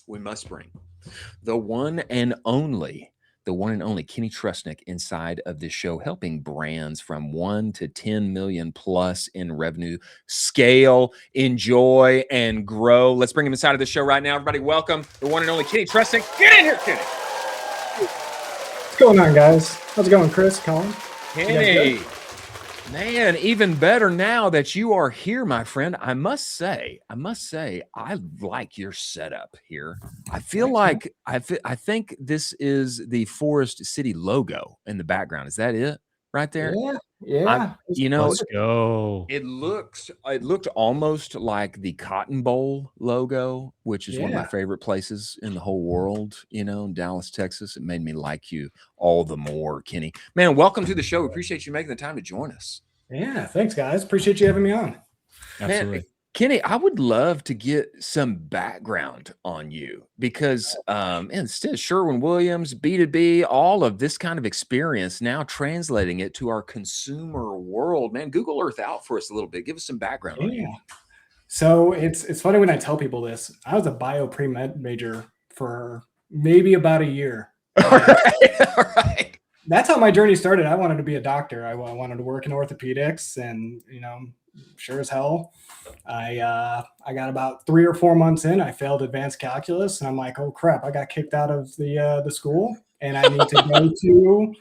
we must bring the one and only, Kenny Trusnik inside of this show, helping brands from 1 to 10 million plus in revenue scale, enjoy, and grow. Let's bring him inside of the show right now. Everybody, welcome the one and only Kenny Trusnik. Get in here, Kenny. What's going on, guys? How's it going, Chris, Colin? Kenny, man, even better now that you are here, my friend. I must say, I like your setup here. I feel like I think this is the Forest City logo in the background. Is that it right there? Yeah. Let's go. It looked almost like the Cotton Bowl logo, which is one of my favorite places in the whole world, in Dallas, Texas. It made me like you all the more, Kenny. Man, welcome to the show. We appreciate you making the time to join us. Yeah, thanks, guys. Appreciate you having me on. Absolutely. Man, Kenny, I would love to get some background on you because instead Sherwin-Williams, B2B, all of this kind of experience, now translating it to our consumer world. Man, Google Earth out for us a little bit. Give us some background on you. So it's funny when I tell people this. I was a bio pre-med major for maybe about a year. All right. That's how my journey started. I wanted to be a doctor. I wanted to work in orthopedics, and sure as hell, I got about 3 or 4 months in. I failed advanced calculus, and I'm like, oh crap! I got kicked out of the school, and I need to go to.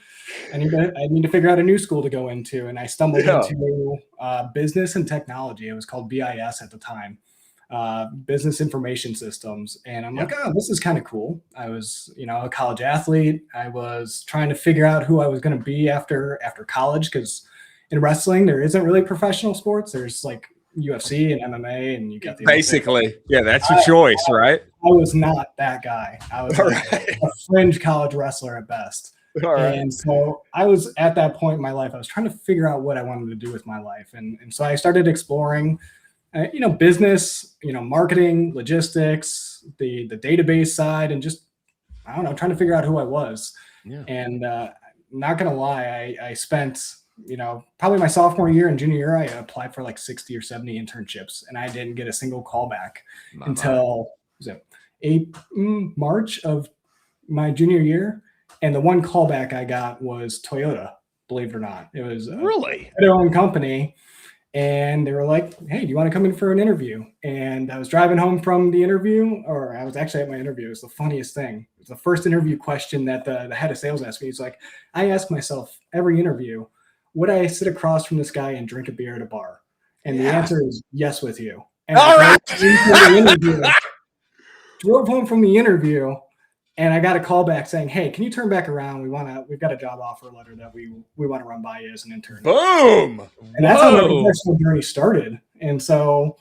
I need to figure out a new school to go into, and I stumbled into business and technology. It was called BIS at the time, business information systems, and I'm like, oh, this is kind of cool. I was, a college athlete. I was trying to figure out who I was going to be after college, because in wrestling, there isn't really professional sports. There's like UFC and MMA, and you got the basically, that's your choice, right? I was not that guy. I was a fringe college wrestler at best. And so I was at that point in my life, I was trying to figure out what I wanted to do with my life. And so I started exploring, business, marketing, logistics, the database side, and just, trying to figure out who I was. Yeah. And not going to lie, I spent, probably my sophomore year and junior year, I applied for like 60 or 70 internships, and I didn't get a single call back until March of my junior year. And the one callback I got was Toyota, believe it or not. It was really their own company. And they were like, hey, do you want to come in for an interview? And I was driving home from the interview, or I was actually at my interview. It was the funniest thing. It was the first interview question that the head of sales asked me. He's like, I ask myself every interview, would I sit across from this guy and drink a beer at a bar? And the answer is yes with you. And all right. Drove home from the interview, and I got a call back saying, hey, can you turn back around? We've got a job offer letter that we want to run by you as an intern. Boom. And that's how my professional journey started. And so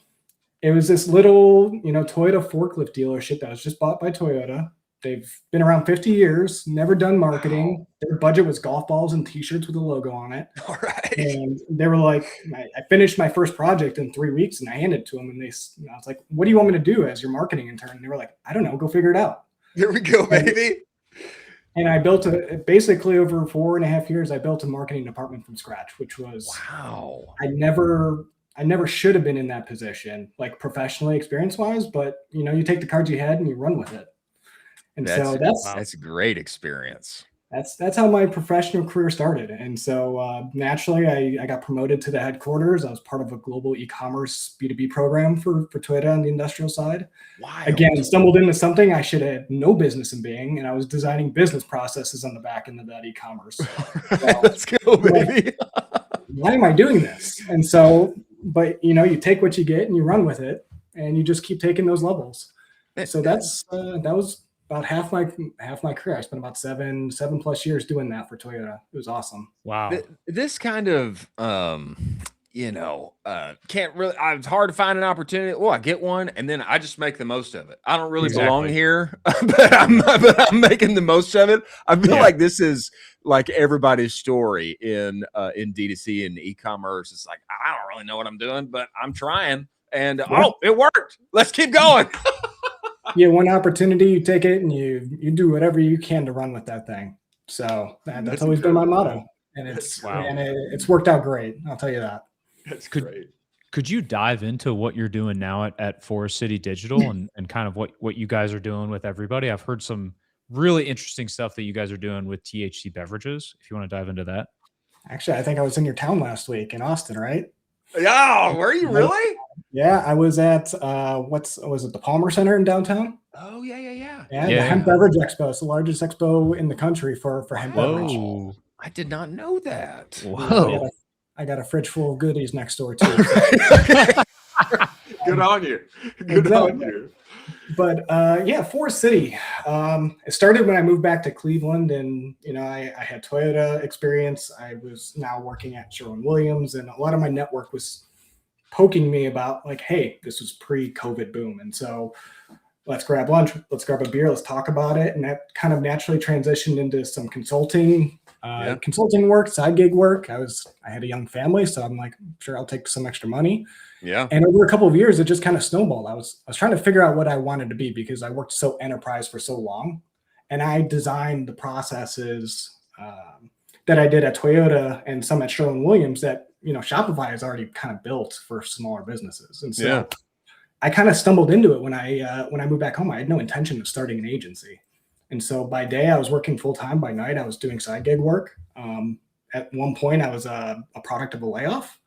it was this little, Toyota forklift dealership that was just bought by Toyota. They've been around 50 years, never done marketing. Wow. Their budget was golf balls and t-shirts with a logo on it. All right. And they were like, I finished my first project in 3 weeks, and I handed it to them. And I was like, what do you want me to do as your marketing intern? And they were like, I don't know, go figure it out. Here we go, baby. And I built basically over 4.5 years, I built a marketing department from scratch, which was, wow. I never should have been in that position, like professionally, experience-wise, but you take the cards you had and you run with it. And that's a great experience. That's how my professional career started. And so naturally, I got promoted to the headquarters. I was part of a global e-commerce B2B program for Toyota on the industrial side. Wild. Again, stumbled into something I should have no business in being, and I was designing business processes on the back end of that e-commerce. So, let's go, baby. Why am I doing this? And so, but you take what you get and you run with it, and you just keep taking those levels. So that was about half my career. I spent about seven plus years doing that for Toyota. It was awesome. Wow. This kind of, can't really, it's hard to find an opportunity. Oh, I get one, and then I just make the most of it. I don't really belong here, but I'm making the most of it. I feel like this is like everybody's story in D2C and e-commerce. It's like, I don't really know what I'm doing, but I'm trying, and it worked. Let's keep going. Yeah, one opportunity, you take it, and you do whatever you can to run with that thing. So that's always been my motto, and it's worked out great. I'll tell you that. That's great. Could you dive into what you're doing now at Forest City Digital and kind of what you guys are doing with everybody? I've heard some really interesting stuff that you guys are doing with THC Beverages. If you want to dive into that. Actually, I think I was in your town last week in Austin, right? Yeah, were you really? Yeah, I was at was it the Palmer Center in downtown? Oh yeah. Yeah, the Hemp Beverage Expo. It's the largest expo in the country for hemp beverage. Whoa. I did not know that. Whoa. I got a fridge full of goodies next door too. Good on you. Good on you. But yeah, Forest City. It started when I moved back to Cleveland, and I had Toyota experience. I was now working at Sherwin-Williams, and a lot of my network was poking me about like, hey, this was pre-COVID boom, and so let's grab lunch, let's grab a beer, let's talk about it, and that kind of naturally transitioned into some consulting work, side gig work. I had a young family, so I'm like, sure, I'll take some extra money. Yeah. And over a couple of years, it just kind of snowballed. I was trying to figure out what I wanted to be because I worked so enterprise for so long, and I designed the processes that I did at Toyota and some at Sherwin-Williams that Shopify has already kind of built for smaller businesses. And so I kind of stumbled into it when I moved back home. I had no intention of starting an agency. And so by day, I was working full time. By night, I was doing side gig work. At one point, I was a product of a layoff,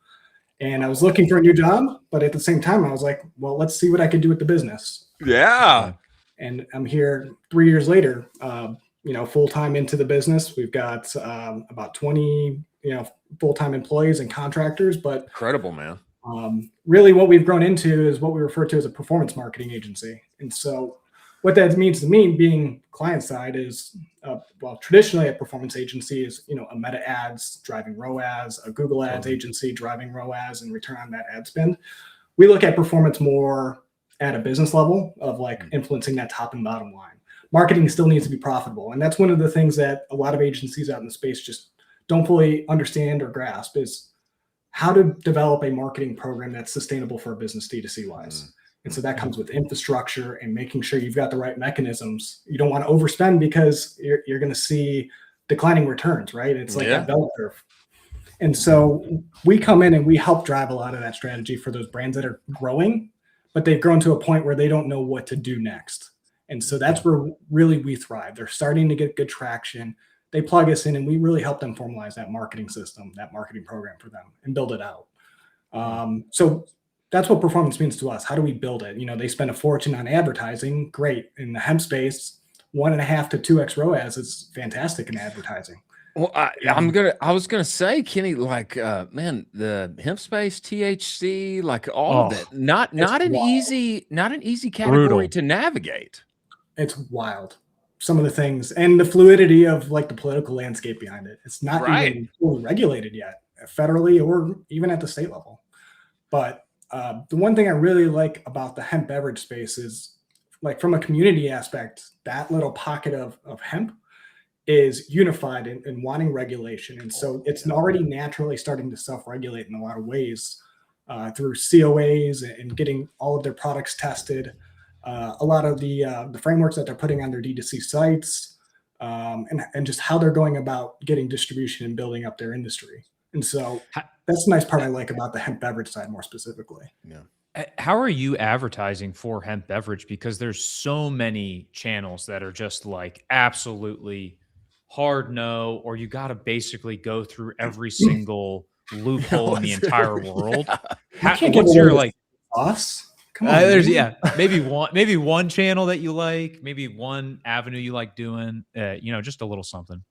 and I was looking for a new job. But at the same time, I was like, well, let's see what I could do with the business. Yeah. And I'm here 3 years later, full time into the business. We've got about 20, full time employees and contractors. But incredible, man. Really, what we've grown into is what we refer to as a performance marketing agency. And so what that means to me, being client side, is traditionally a performance agency is a Meta ads driving ROAS, a Google ads agency driving ROAS and return on that ad spend. We look at performance more at a business level of like influencing that top and bottom line. Marketing still needs to be profitable, and that's one of the things that a lot of agencies out in the space just don't fully understand or grasp is how to develop a marketing program that's sustainable for a business D2C wise. And so that comes with infrastructure and making sure you've got the right mechanisms. You don't want to overspend because you're going to see declining returns, right? It's like that bell curve. And so we come in and we help drive a lot of that strategy for those brands that are growing, but they've grown to a point where they don't know what to do next. And so that's where really we thrive. They're starting to get good traction. They plug us in and we really help them formalize that marketing system, that marketing program for them and build it out. So that's what performance means to us. How do we build it? They spend a fortune on advertising. Great. In the hemp space, 1.5 to 2x ROAS is fantastic in advertising. Well, I was gonna say, Kenny, like, man, the hemp space, THC, like all of it, not an easy category to navigate. It's wild. Some of the things and the fluidity of like the political landscape behind it. It's not even fully regulated yet, federally or even at the state level. But the one thing I really like about the hemp beverage space is, like, from a community aspect, that little pocket of hemp is unified in wanting regulation. And so it's already naturally starting to self-regulate in a lot of ways through COAs and getting all of their products tested. A lot of the frameworks that they're putting on their D2C sites and just how they're going about getting distribution and building up their industry. And so that's the nice part I like about the hemp beverage side more specifically. Yeah. How are you advertising for hemp beverage? Because there's so many channels that are just like absolutely hard no, or you got to basically go through every single loophole in the entire world. What's your like us? Come on, there's maybe one channel that you like, maybe one avenue you like doing, just a little something.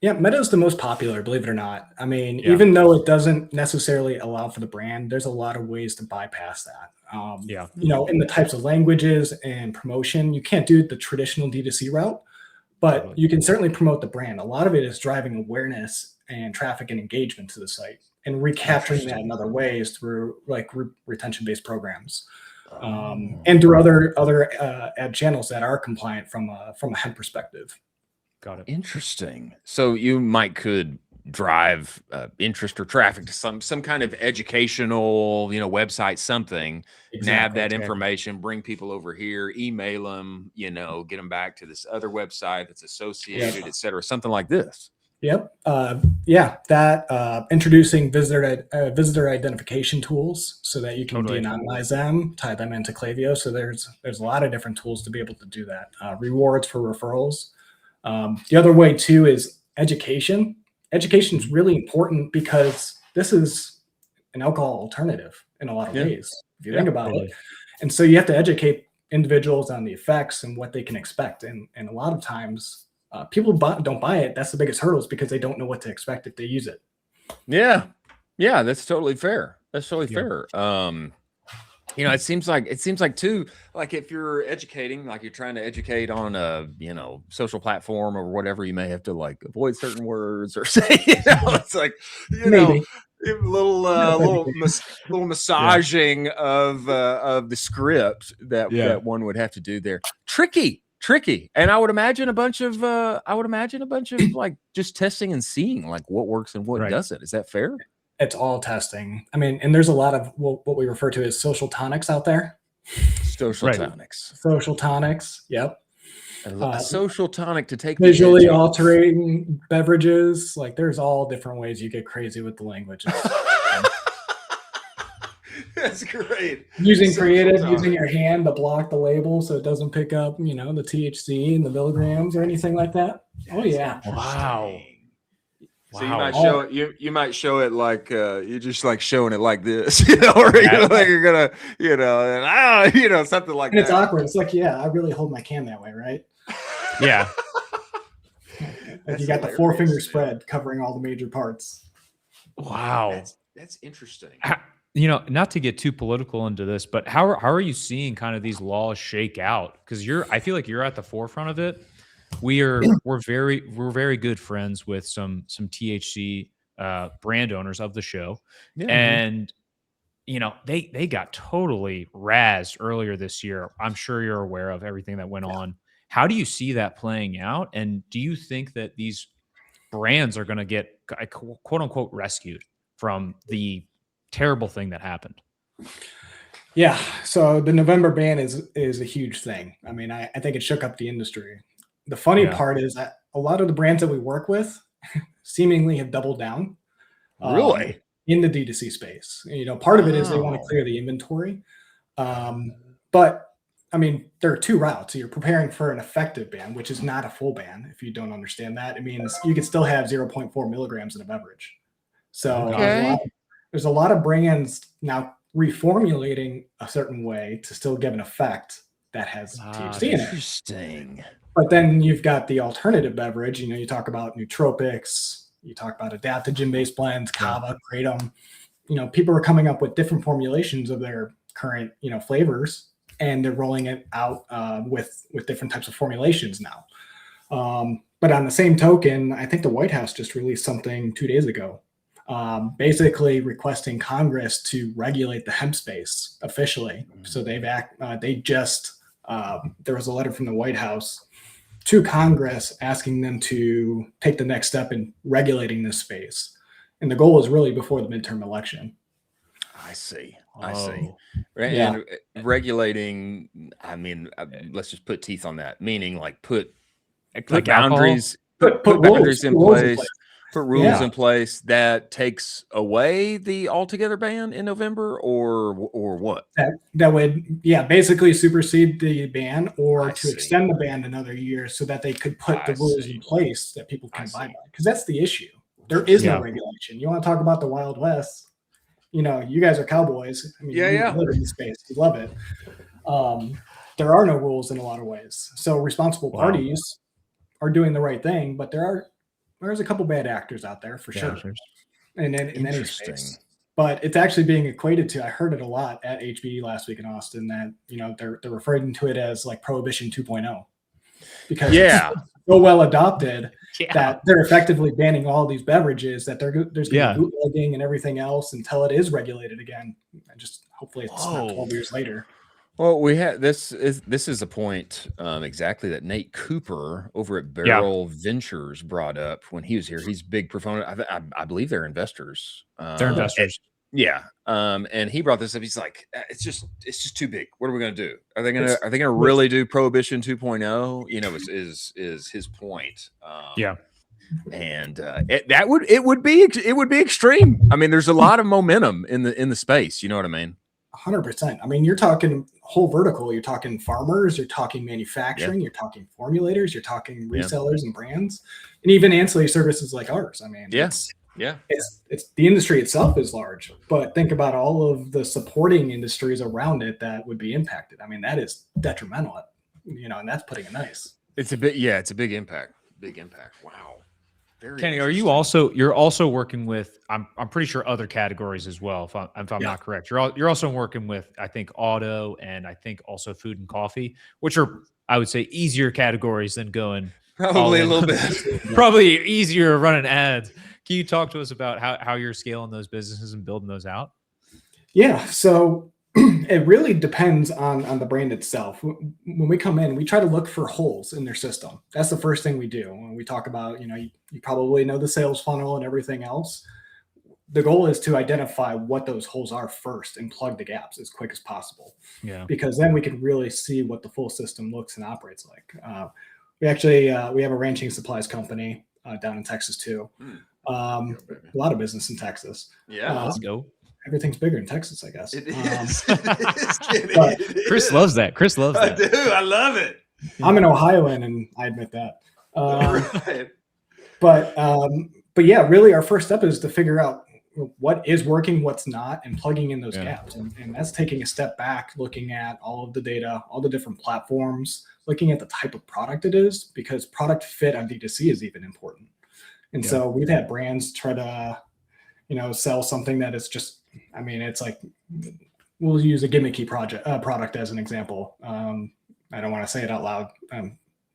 Yeah, Meta is the most popular, believe it or not. I mean, even though it doesn't necessarily allow for the brand, there's a lot of ways to bypass that. In the types of languages and promotion, you can't do the traditional D2C route, but you can certainly promote the brand. A lot of it is driving awareness and traffic and engagement to the site and recapturing that in other ways through like retention-based programs and through other ad channels that are compliant from a hemp perspective. Got it. Interesting. So you could drive interest or traffic to some kind of educational, website, something, nab that information, bring people over here, email them, get them back to this other website that's associated, et cetera, something like this. Yep. Yeah. That introducing visitor identification tools so that you can Totally. de-anonymize them, tie them into Klaviyo. So there's a lot of different tools to be able to do that. Rewards for referrals. The other way too is education. Education is really important because this is an alcohol alternative in a lot of ways, if you think about it. And so you have to educate individuals on the effects and what they can expect. And a lot of times people don't buy it. That's the biggest hurdle, is because they don't know what to expect if they use it. Yeah. Yeah. That's totally fair. That's totally fair. You know, it seems like too, like if you're educating, like you're trying to educate on a, you know, social platform or whatever, you may have to like avoid certain words or say, you know, it's like, you know, little massaging of the script that one would have to do there. Tricky. And I would imagine a bunch of like just testing and seeing like what works and what doesn't. Is that fair? It's all testing. I mean, and there's a lot of what we refer to as social tonics out there. Social tonics. Social tonics. Yep. A social tonic to take visually altering beverages. Like there's all different ways you get crazy with the languages. That's great. Using creative, using your hand to block the label so it doesn't pick up, you know, the THC and the milligrams or anything like that. Oh yeah. Wow. So you might show it like you're just like showing it like this, you know, or like you're gonna, you know, and you know, something like that. It's awkward. It's like, I really hold my can that way, right? Yeah. Like you got the 4-finger spread covering all the major parts. Wow, that's interesting. You know, not to get too political into this, but how are you seeing kind of these laws shake out? Because I feel like you're at the forefront of it. We're very good friends with some THC brand owners of the show, and you know they got totally razzed earlier this year. I'm sure you're aware of everything that went on. How do you see that playing out? And do you think that these brands are going to get quote unquote rescued from the terrible thing that happened? Yeah. So the November ban is a huge thing. I mean, I think it shook up the industry. The funny part is that a lot of the brands that we work with seemingly have doubled down. Really? In the D2C space. You know, part of it is they want to clear the inventory. But I mean, there are two routes. You're preparing for an effective ban, which is not a full ban. If you don't understand that, it means you can still have 0.4 milligrams in a beverage. So there's a lot of brands now reformulating a certain way to still give an effect that has THC in it. Interesting. But then you've got the alternative beverage. You know, you talk about nootropics, you talk about adaptogen-based blends, kava, kratom. You know, people are coming up with different formulations of their current, you know, flavors, and they're rolling it out with different types of formulations now. But on the same token, I think the White House just released something 2 days ago, basically requesting Congress to regulate the hemp space officially. So there was a letter from the White House to Congress asking them to take the next step in regulating this space. And the goal is really before the midterm election. I see. And regulating, I mean, let's just put teeth on that, meaning like put boundaries, put boundaries in place. Put rules in place that takes away the altogether ban in November, or what? That would basically supersede the ban, or extend the ban another year so that they could put the rules in place that people can buy by. Because that's the issue. There is no regulation. You want to talk about the Wild West? You know, you guys are cowboys. I mean, you live in the space. You love it. There are no rules in a lot of ways. So responsible parties are doing the right thing, but there's a couple bad actors out there for sure. In any space. But it's actually being equated to, I heard it a lot at HB last week in Austin, that, you know, they're referring to it as like Prohibition 2.0, because it's so well adopted that they're effectively banning all these beverages, that there's going to be bootlegging and everything else until it is regulated again. And just hopefully it's not 12 years later. Well, we have this is a point exactly that Nate Cooper over at Barrel Ventures brought up when he was here. He's a big proponent. I believe they're investors. They're investors. And he brought this up. He's like, it's just too big. What are we going to do? Are they going to really do Prohibition 2.0? You know, is his point. and it would be extreme. I mean, there's a lot of momentum in the space. You know what I mean? 100%. I mean, you're talking whole vertical. You're talking farmers. You're talking manufacturing. You're talking formulators. You're talking resellers and brands, and even ancillary services like ours. I mean, it's the industry itself is large, but think about all of the supporting industries around it that would be impacted. I mean, that is detrimental, and that's putting it nice. It's a big impact. Big impact. Wow. Kenny, you're also working with, I'm pretty sure, other categories as well, if I'm not correct. You're also working with, I think, auto, and I think also food and coffee, which are, I would say, easier categories than going probably a little bit. Probably easier running ads. Can you talk to us about how you're scaling those businesses and building those out? Yeah, so it really depends on the brand itself. When we come in, we try to look for holes in their system. That's the first thing we do. When we talk about, you probably know the sales funnel and everything else. The goal is to identify what those holes are first and plug the gaps as quick as possible. Yeah. Because then we can really see what the full system looks and operates like. We actually we have a ranching supplies company down in Texas too. A lot of business in Texas. Yeah, let's go. Everything's bigger in Texas, I guess. It is. Chris loves that. Chris loves that. I do. I love it. I'm an Ohioan, and I admit that. Right. But yeah, really, our first step is to figure out what is working, what's not, and plugging in those gaps. And that's taking a step back, looking at all of the data, all the different platforms, looking at the type of product it is, because product fit on D2C is even important. And so we've had brands try to, sell something that is just, I mean, it's like, we'll use a gimmicky product as an example. I don't want to say it out loud.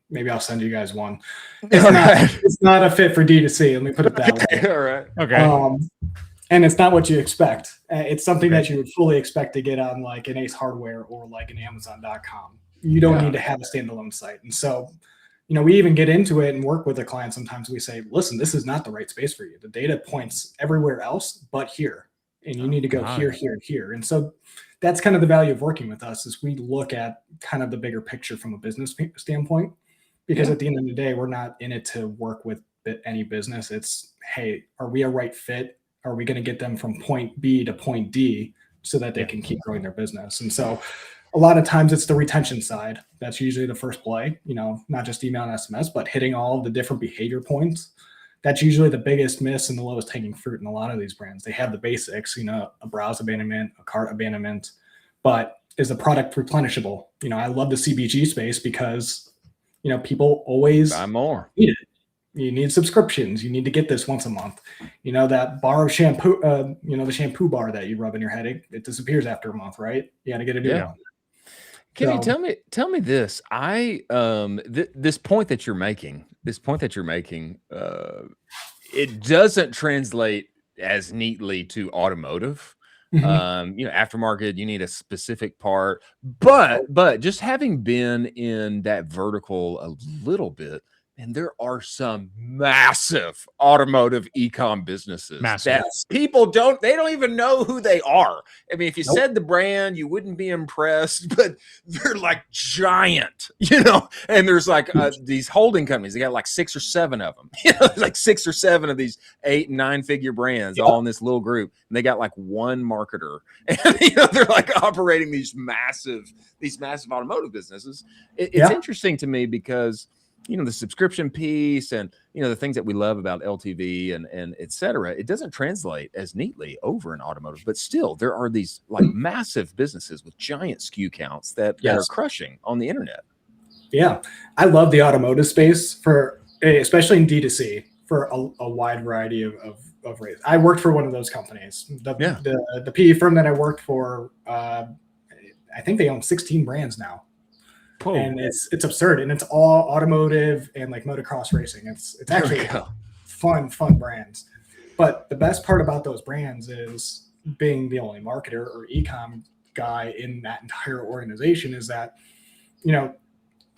Maybe I'll send you guys one. It's not a fit for D2C. Let me put it that way. All right. Okay. And it's not what you expect. It's something that you would fully expect to get on like an Ace Hardware or like an Amazon.com. You don't need to have a standalone site. And so, we even get into it and work with a client. Sometimes we say, listen, this is not the right space for you. The data points everywhere else but here. And you need to go here, here, and here. And so that's kind of the value of working with us, is we look at kind of the bigger picture from a business standpoint, because at the end of the day, we're not in it to work with any business. It's, hey, are we a right fit? Are we going to get them from point B to point D so that they can keep growing their business? And so a lot of times it's the retention side. That's usually the first play, not just email and SMS, but hitting all of the different behavior points. That's usually the biggest miss and the lowest hanging fruit in a lot of these brands. They have the basics, a browse abandonment, a cart abandonment, but is the product replenishable? I love the CBG space because, people always buy more. Need it. You need subscriptions. You need to get this once a month. That bar of shampoo, the shampoo bar that you rub in your head, it disappears after a month, right? You got to get a new one. Kenny, tell me this. This point that you're making, it doesn't translate as neatly to automotive. Aftermarket, you need a specific part, but just having been in that vertical a little bit, and there are some massive automotive e-com businesses that people don't even know who they are. I mean, if you said the brand, you wouldn't be impressed, but they're like giant, and there's like these holding companies. They got like 6 or 7 of them, like 6 or 7 of these 8 and 9 figure brands all in this little group. And they got like one marketer, and they're like operating these massive automotive businesses. It's interesting to me because the subscription piece and, the things that we love about LTV and et cetera, it doesn't translate as neatly over in automotive, but still there are these like massive businesses with giant SKU counts that are crushing on the internet. Yeah. I love the automotive space especially in D2C, for a wide variety of rates. I worked for one of those companies. The PE firm that I worked for, I think they own 16 brands now. Whoa. And it's absurd, and it's all automotive and like motocross racing. It's actually fun brands. But the best part about those brands is being the only marketer or e-com guy in that entire organization is that,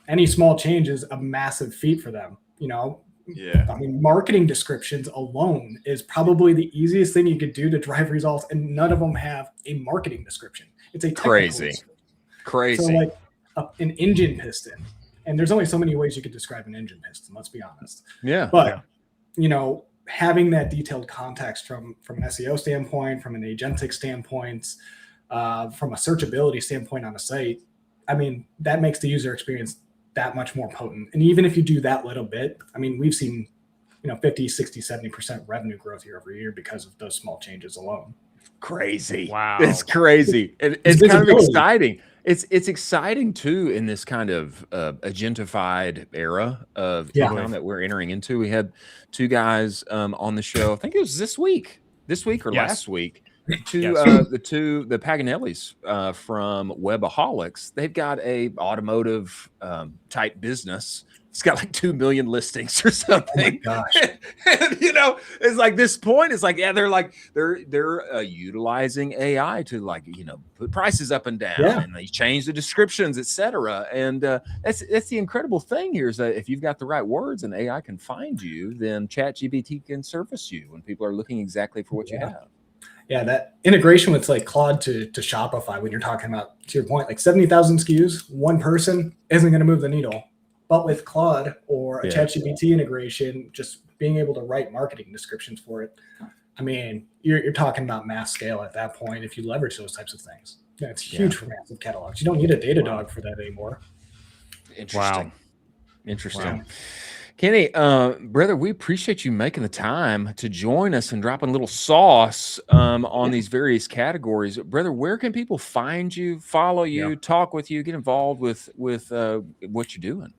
any small change is a massive feat for them. I mean, marketing descriptions alone is probably the easiest thing you could do to drive results, and none of them have a marketing description. It's a crazy. So like an engine piston, and there's only so many ways you could describe an engine piston, let's be honest. But having that detailed context from an SEO standpoint, from an agentic standpoint, from a searchability standpoint on a site, I mean, that makes the user experience that much more potent. And even if you do that little bit, I mean, we've seen, 50, 60, 70% revenue growth year over year because of those small changes alone. Crazy. Wow. It's crazy. It's kind of exciting. It's exciting too in this kind of agentified era of e-com that we're entering into. We had two guys on the show. I think it was this week or last week. The Paganellis from Webaholics. They've got a automotive type business. It's got like 2 million listings or something. Oh my gosh. And, it's like this point. It's like, they're utilizing AI to put prices up and down, and they change the descriptions, etc. And that's the incredible thing here is that if you've got the right words and AI can find you, then ChatGPT can surface you when people are looking exactly for what you have. Yeah, that integration with like Claude to Shopify, when you're talking about, to your point, like 70,000 SKUs, one person isn't going to move the needle. But with Claude or a ChatGPT integration, just being able to write marketing descriptions for it, I mean, you're talking about mass scale at that point if you leverage those types of things. Yeah, it's huge for massive catalogs. You don't need a Datadog for that anymore. Interesting. Wow. Kenny, brother, we appreciate you making the time to join us and dropping a little sauce on these various categories. Brother, where can people find you, follow you, talk with you, get involved with what you're doing?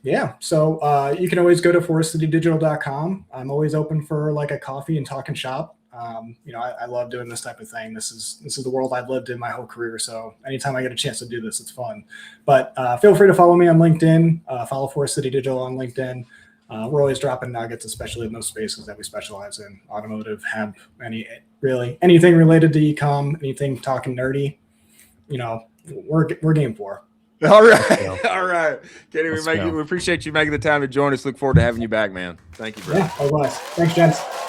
Yeah. So you can always go to forestcitydigital.com. I'm always open for like a coffee and talking shop. I love doing this type of thing. This is the world I've lived in my whole career. So anytime I get a chance to do this, it's fun. But feel free to follow me on LinkedIn. Follow Forest City Digital on LinkedIn. We're always dropping nuggets, especially in those spaces that we specialize in: automotive, hemp, anything related to e-com, anything talking nerdy. We're game for. All right. Kenny, we appreciate you making the time to join us. Look forward to having you back, man. Thank you, bro. Yeah, likewise. Thanks, gents.